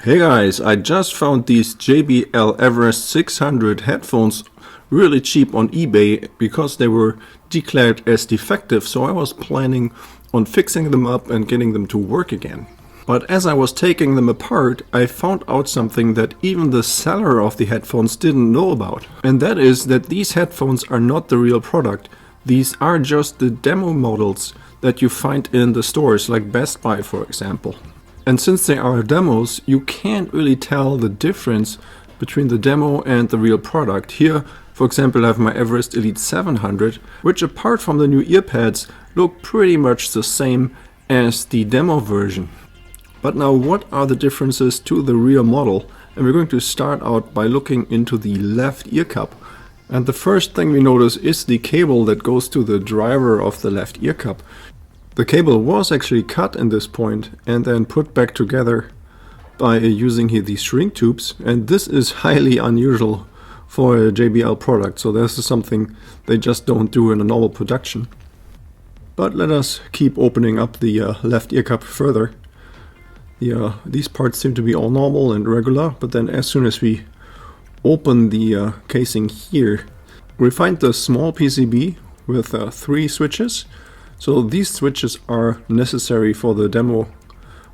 Hey guys, I just found these JBL Everest 600 headphones really cheap on eBay because they were declared as defective, so I was planning on fixing them up and getting them to work again. But as I was taking them apart, I found out something that even the seller of the headphones didn't know about. And that is that these headphones are not the real product. These are just the demo models that you find in the stores like Best Buy, for example. And since they are demos, you can't really tell the difference between the demo and the real product. Here, for example, I have my Everest Elite 700, which apart from the new earpads, look pretty much the same as the demo version. But now what are the differences to the real model? And we're going to start out by looking into the left ear cup. And the first thing we notice is the cable that goes to the driver of the left ear cup. The cable was actually cut in this point and then put back together by using here these shrink tubes, and this is highly unusual for a JBL product, so this is something they just don't do in a normal production. But let us keep opening up the left ear cup further. These parts seem to be all normal and regular, but then as soon as we open the casing here, we find the small PCB with 3 switches. So these switches are necessary for the demo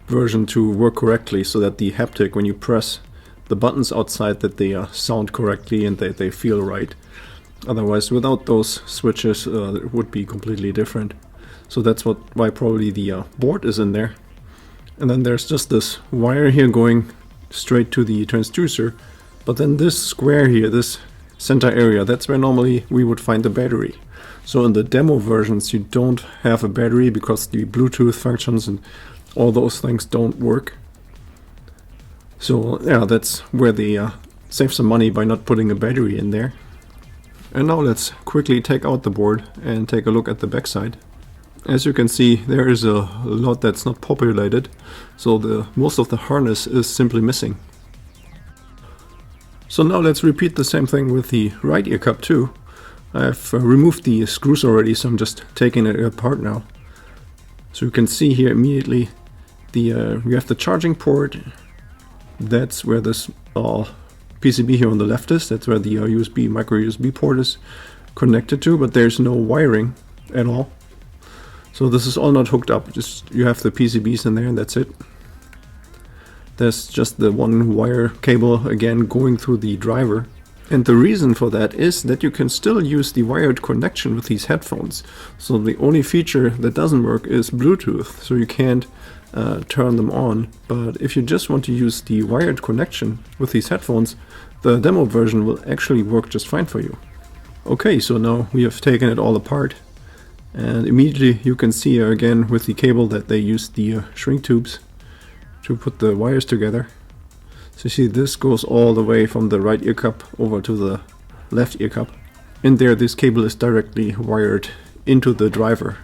version to work correctly, so that the haptic, when you press the buttons outside, that they sound correctly and that they feel right. Otherwise, without those switches, it would be completely different. So that's why probably the board is in there. And then there's just this wire here going straight to the transducer. But then this square here, this center area, that's where normally we would find the battery. So in the demo versions you don't have a battery because the Bluetooth functions and all those things don't work. So yeah, that's where they save some money by not putting a battery in there. And now let's quickly take out the board and take a look at the backside. As you can see, there is a lot that's not populated, so most of the harness is simply missing. So now let's repeat the same thing with the right ear cup too. I've removed the screws already, so I'm just taking it apart now. So you can see here immediately we have the charging port. That's where this PCB here on the left is. That's where the micro USB port is connected to, but there's no wiring at all. So this is all not hooked up, just you have the PCBs in there and that's it. There's just the one wire cable again going through the driver. And the reason for that is that you can still use the wired connection with these headphones. So the only feature that doesn't work is Bluetooth, so you can't turn them on. But if you just want to use the wired connection with these headphones, the demo version will actually work just fine for you. Okay, so now we have taken it all apart. And immediately you can see again with the cable that they used the shrink tubes to put the wires together. So you see this goes all the way from the right ear cup over to the left ear cup. In there this cable is directly wired into the driver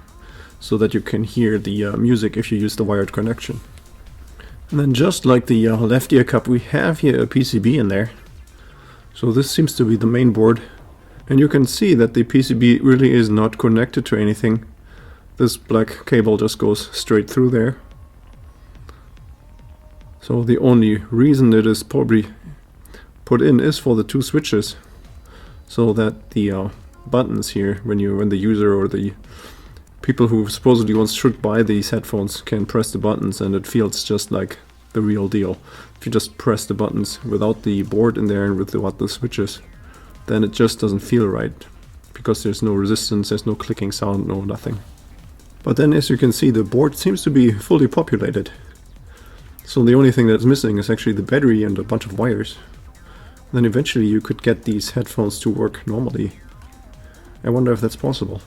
so that you can hear the music if you use the wired connection. And then just like the left ear cup, we have here a PCB in there. So this seems to be the main board. And you can see that the PCB really is not connected to anything. This black cable just goes straight through there. So the only reason it is probably put in is for the 2 switches, so that the buttons here, when the user or the people who supposedly should buy these headphones can press the buttons and it feels just like the real deal. If you just press the buttons without the board in there and without the switches, then it just doesn't feel right, because there's no resistance, there's no clicking sound, no nothing. But then as you can see, the board seems to be fully populated. So the only thing that's missing is actually the battery and a bunch of wires. Then eventually you could get these headphones to work normally. I wonder if that's possible.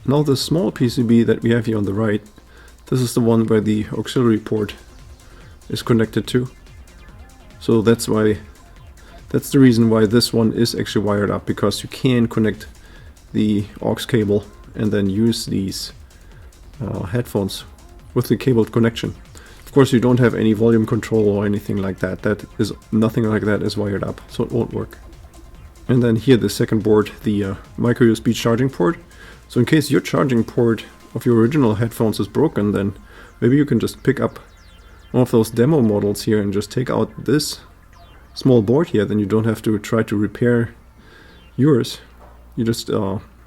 Now the small PCB that we have here on the right, this is the one where the auxiliary port is connected to. So that's the reason why this one is actually wired up, because you can connect the aux cable and then use these headphones with the cabled connection. Of course, you don't have any volume control or anything like that. Nothing like that is wired up, so it won't work. And then here the second board, the micro USB charging port. So in case your charging port of your original headphones is broken, then maybe you can just pick up one of those demo models here and just take out this small board here, then you don't have to try to repair yours. You just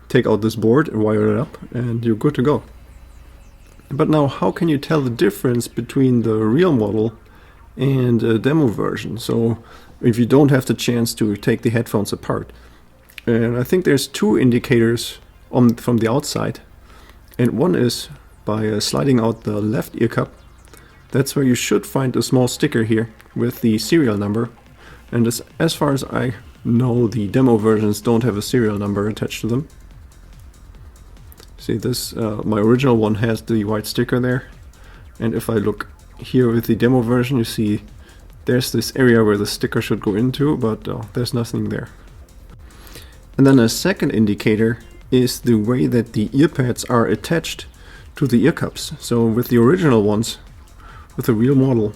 take out this board and wire it up and you're good to go. But now, how can you tell the difference between the real model and a demo version? So if you don't have the chance to take the headphones apart. And I think there's two indicators from the outside. And one is by sliding out the left ear cup. That's where you should find a small sticker here with the serial number. And as far as I know, the demo versions don't have a serial number attached to them. See this, my original one has the white sticker there. And if I look here with the demo version, you see there's this area where the sticker should go into, but there's nothing there. And then a second indicator is the way that the ear pads are attached to the ear cups. So with the original ones, with the real model,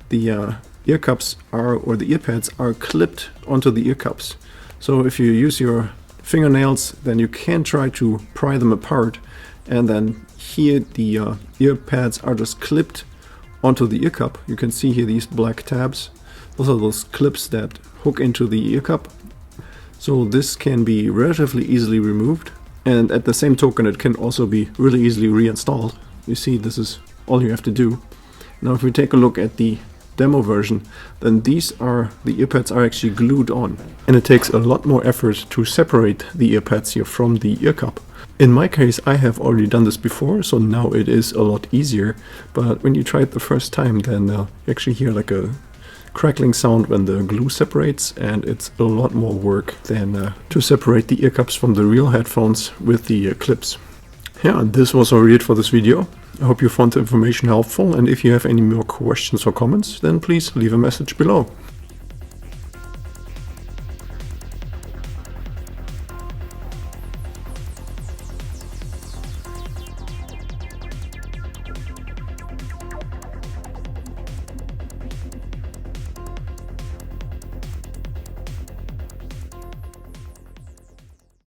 the ear cups or the ear pads are clipped onto the ear cups. So if you use your fingernails, then you can try to pry them apart, and then here the ear pads are just clipped onto the ear cup. You can see here these black tabs. Those are those clips that hook into the ear cup. So this can be relatively easily removed, and at the same token it can also be really easily reinstalled. You see, this is all you have to do. Now if we take a look at the demo version, then the ear pads are actually glued on, and it takes a lot more effort to separate the ear pads here from the ear cup. In my case, I have already done this before, so now it is a lot easier, but when you try it the first time, then you actually hear like a crackling sound when the glue separates, and it's a lot more work than to separate the ear cups from the real headphones with the clips. Yeah, this was already it for this video. I hope you found the information helpful, and if you have any more questions or comments, then please leave a message below.